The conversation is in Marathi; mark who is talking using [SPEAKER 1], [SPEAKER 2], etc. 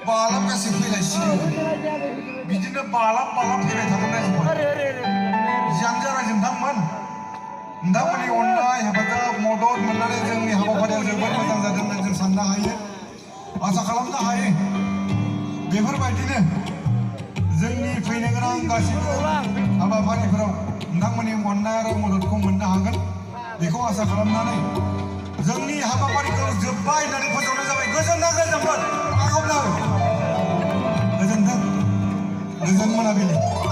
[SPEAKER 1] बालाम गासै फैलायसिगोन बिदिनो बालाम फैबाय थागोन जांजारा नोंथांमोन नोंथांमोननि अननाय हेफाजाब मदद मोननानै जोंनि हाबाफारिया जोबोद मोजां जादों होनना जों साननो हायो आसा खालामनो हायो बेफोरबायदिनो जोंनि फैनो गोनां गासैबो हाबाफारिफोराव नोंथांमोननि अननाय आरो मददखौ मोननो हागोन बेखौ आसा खालामनानै जोंनि हाबाफारिखौ जोब्बाय होननानै फोसावनाय जाबाय गोजोनथों गोजोनथों गोजोन मोनाबिलि